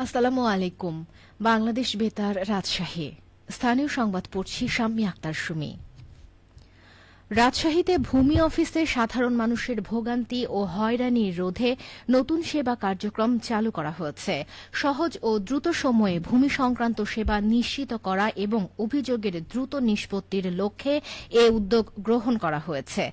আসসালামু আলাইকুম। বাংলাদেশ বেতার, রাজশাহী। স্থানীয় সংবাদ পড়ছি শাম্মী আক্তার সুমি। রাজশাহীতে ভূমি অফিসে সাধারণ মানুষের ভোগান্তি ও হয়রানি রোধে নতুন সেবা কার্যক্রম চালু করা হয়েছে। সহজ ও দ্রুত সময়ে ভূমি সংক্রান্ত সেবা নিশ্চিত করা এবং অভিযোগের দ্রুত নিষ্পত্তির লক্ষ্যে এ উদ্যোগ গ্রহণ করা হয়েছে।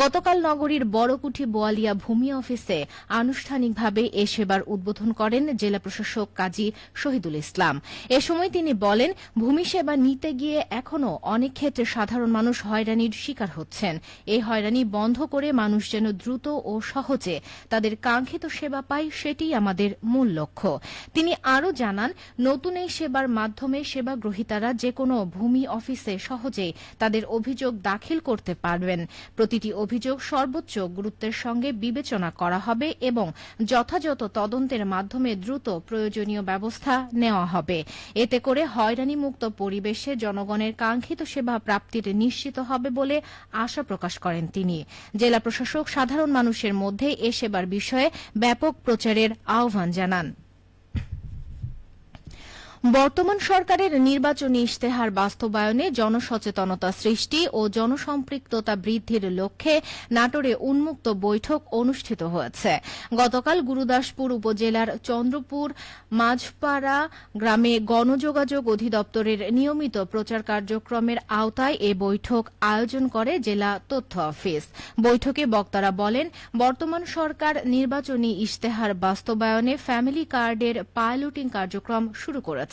গতকাল নগরীর বড়কুঠি বোয়ালিয়া ভূমি অফিসে আনুষ্ঠানিকভাবে এ সেবার উদ্বোধন করেন জেলা প্রশাসক কাজী শহীদুল ইসলাম। এ সময় তিনি বলেন, ভূমি সেবা নিতে গিয়ে এখনও অনেক ক্ষেত্রে সাধারণ মানুষ হয়রানির শিকার হচ্ছেন। এই হয়রানি বন্ধ করে মানুষ যেন দ্রুত ও সহজে তাদের কাঙ্ক্ষিত সেবা পায়, সেটিই আমাদের মূল লক্ষ্য। তিনি আরও জানান, নতুন এই সেবার মাধ্যমে সেবা গ্রহীতারা যেকোনো ভূমি অফিসে সহজেই তাদের অভিযোগ দাখিল করতে পারবেন। প্রতিটি অভিযোগ সর্বোচ্চ গুরুত্বের সঙ্গে বিবেচনা করা হবে এবং যথাযথ তদন্তের মাধ্যমে দ্রুত প্রয়োজনীয় ব্যবস্থা নেওয়া হবে। এতে করে হয়রানিমুক্ত পরিবেশে জনগণের কাঙ্ক্ষিত সেবা প্রাপ্তির নিশ্চিত হবে বলে আশা প্রকাশ করেন তিনি। জেলা প্রশাসক সাধারণ মানুষের মধ্যে এ সেবার বিষয়ে ব্যাপক প্রচারের আহ্বান জানান। বর্তমান সরকারের নির্বাচনী ইশতেহার বাস্তবায়নে জনসচেতনতা সৃষ্টি ও জনসম্পৃক্ততা বৃদ্ধির লক্ষ্যে নাটোরে উন্মুক্ত বৈঠক অনুষ্ঠিত হয়েছে। গতকাল গুরুদাসপুর উপজেলার চন্দ্রপুর মাঝপাড়া গ্রামে গণযোগাযোগ অধিদপ্তরের নিয়মিত প্রচার কার্যক্রমের আওতায় এ বৈঠক আয়োজন করে জেলা তথ্য অফিস। বৈঠকে বক্তারা বলেন, বর্তমান সরকার নির্বাচনী ইশতেহার বাস্তবায়নে ফ্যামিলি কার্ডের পাইলটিং কার্যক্রম শুরু করেছে।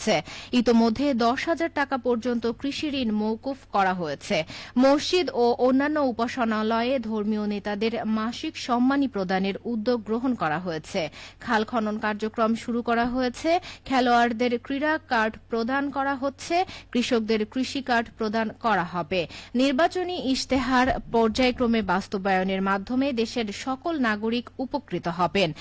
ইতোমধ্যে 10,000 টাকা পর্যন্ত কৃষি ঋণ মওকুফ করা হয়েছে। মসজিদ ও অন্যান্য উপাসনালয়ে ধর্মীয় নেতাদের মাসিক সম্মানী প্রদানের উদ্যোগ গ্রহণ করা হয়েছে। খাল খনন কার্যক্রম শুরু করা হয়েছে। খেলোয়াড়দের ক্রীড়া কার্ড প্রদান করা হচ্ছে। কৃষকদের কৃষি কার্ড প্রদান করা হবে। নির্বাচনী ইশতেহার পর্যায়ক্রমে বাস্তবায়নের মাধ্যমে দেশের সকল নাগরিক উপকৃত হবেন।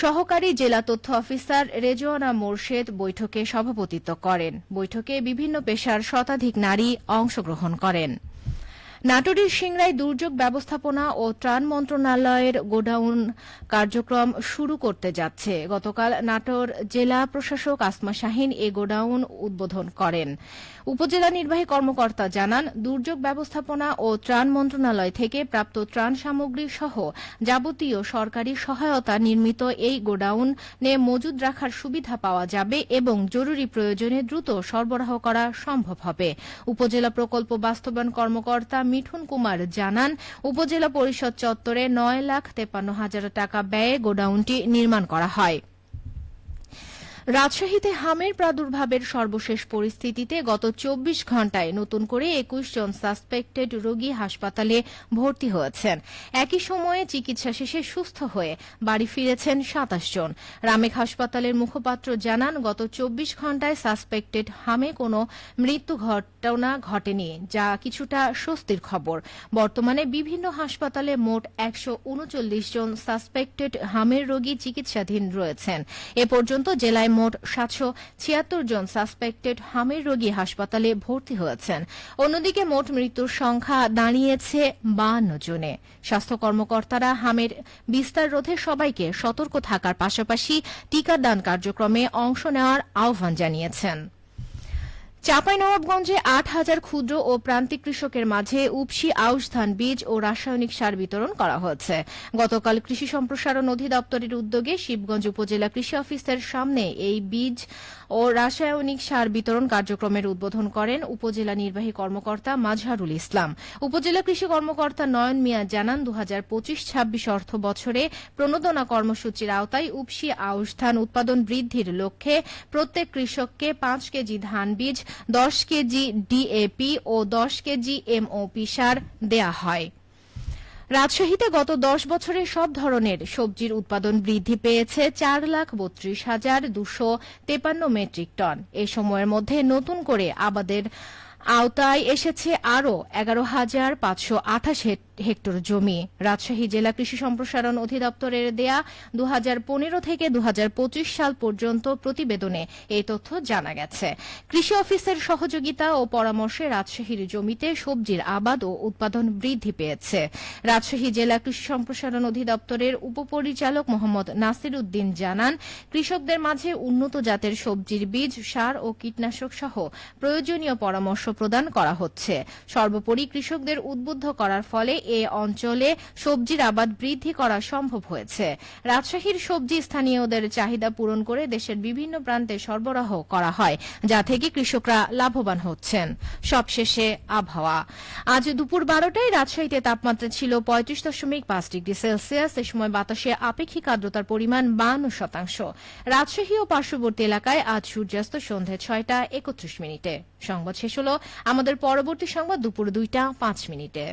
সহকারী জেলা তথ্য অফিসার রেজওয়ানা মোরশেদ বৈঠকে সভাপতিত্ব করেন। বৈঠকে বিভিন্ন পেশার শতাধিক নারী অংশগ্রহণ করেন। নাটোরের সিংড়ায় দুর্যোগ ব্যবস্থাপনা ও ত্রাণ মন্ত্রণালয়ের গোডাউন কার্যক্রম শুরু করতে যাচ্ছে। গতকাল নাটোর জেলা প্রশাসক আসমা শাহীন এ গোডাউন উদ্বোধন করেন। উপজেলা নির্বাহী কর্মকর্তা জানান, দুর্যোগ ব্যবস্থাপনা ও ত্রাণ মন্ত্রণালয় থেকে প্রাপ্ত ত্রাণ সামগ্রী সহ যাবতীয় সরকারি সহায়তা নির্মিত এই গোডাউনে মজুদ রাখার সুবিধা পাওয়া যাবে এবং জরুরি প্রয়োজনে দ্রুত সরবরাহ করা সম্ভব হবে। উপজেলা প্রকল্প বাস্তবায়ন কর্মকর্তা মিঠুন কুমার জানান, উপজেলা পরিষদ চত্বরে 9,53,000 টাকা ব্যয়ে গোডাউনটি নির্মাণ করা হয়। রাজশাহীতে হামের প্রাদুর্ভাবের সর্বশেষ পরিস্থিতিতে গত 24 ঘণ্টায় নতুন করে 21 জন সাসপেক্টেড রোগী হাসপাতালে ভর্তি হয়েছেন। একই সময়ে চিকিৎসা শেষে সুস্থ হয়ে বাড়ি ফিরেছেন 27 জন। রামেক হাসপাতালের মুখপাত্র জানান, গত 24 ঘণ্টায় সাসপেক্টেড হামে কোনো মৃত্যু ঘটনা ঘটেনি, যা কিছুটা স্বস্তির খবর। বর্তমানে বিভিন্ন হাসপাতালে মোট 139 জন সাসপেক্টেড হামের রোগী চিকিৎসাধীন রয়েছেন। এ পর্যন্ত জেলায় মোট 776 জন সাসপেক্টেড হামের রোগী হাসপাতালে ভর্তি হয়েছেন। অন্যদিকে মোট মৃত্যুর সংখ্যা দাঁড়িয়েছে 52 জনে। স্বাস্থ্য কর্মকর্তারা হামের বিস্তার রোধে সবাইকে সতর্ক থাকার পাশাপাশি টিকাদান কার্যক্রমে অংশ নেওয়ার আহ্বান জানিয়েছেন। চাঁপাইনবাবগঞ্জে 8,000 ক্ষুদ্র ও প্রান্তিক কৃষকের মাঝে উপসি আউশ ধান বীজ ও রাসায়নিক সার বিতরণ করা হয়েছে। গতকাল কৃষি সম্প্রসারণ অধিদপ্তরের উদ্যোগে শিবগঞ্জ উপজেলা কৃষি অফিসের সামনে এই বীজ ও রাসায়নিক সার বিতরণ কার্যক্রমের উদ্বোধন করেন উপজেলা নির্বাহী কর্মকর্তা মাজহারুল ইসলাম। উপজেলা কৃষি কর্মকর্তা নয়ন মিয়া জানান, 2025-26 অর্থ বছরে প্রণোদনা কর্মসূচির আওতায় উপসি আউশ ধান উৎপাদন বৃদ্ধির লক্ষ্যে প্রত্যেক কৃষককে 5 কেজি ধান বীজ, 10 কেজি ডিএপি ও 10 কেজি এমওপি সার দেয়া হয়। রাজশাহীতে গত 10 বছরে সব ধরনের সবজির উৎপাদন বৃদ্ধি পেয়েছে 4,32,253 মেট্রিক টন। এ সময়ের মধ্যে নতুন করে আবাদের আওতায় এসেছে আরও 11,528 হেক্টর জমি। রাজশাহী জেলা কৃষি সম্প্রসারণ অধিদপ্তরের দেয়া 2015 থেকে 2025 সাল পর্যন্ত প্রতিবেদনে এই তথ্য জানা গেছে। কৃষি অফিসের সহযোগিতা ও পরামর্শে রাজশাহীর জমিতে সবজির আবাদ ও উৎপাদন বৃদ্ধি পেয়েছে। রাজশাহী জেলা কৃষি সম্প্রসারণ অধিদপ্তরের উপপরিচালক মোহাম্মদ নাসির উদ্দিন জানান, কৃষকদের মাঝে উন্নত জাতের সবজির বীজ, সার ও কীটনাশক সহ প্রয়োজনীয় পরামর্শ প্রদান করা হচ্ছে। সর্বোপরি কৃষকদের উদ্বুদ্ধ করার ফলে এ অঞ্চলে সবজির আবাদ বৃদ্ধি করা সম্ভব হয়েছে। রাজশাহীর সবজি স্থানীয়দের চাহিদা পূরণ করে দেশের বিভিন্ন প্রান্তে সরবরাহ করা হয়, যা থেকে কৃষকরা লাভবান হচ্ছেন। সবশেষে আবহাওয়া। আজ দুপুর 12টায় রাজশাহীতে তাপমাত্রা ছিল 35.5 ডিগ্রি সেলসিয়াস। এ সময় বাতাসে আপেক্ষিক আর্দ্রতার পরিমাণ 52%। রাজশাহী ও পার্শ্ববর্তী এলাকায় আজ সূর্যাস্ত সন্ধ্যে 6টা 31 মিনিটে। সংবাদ শেষ হল। আমাদের পরবর্তী সংবাদ দুপুর 2টা 5 মিনিটে।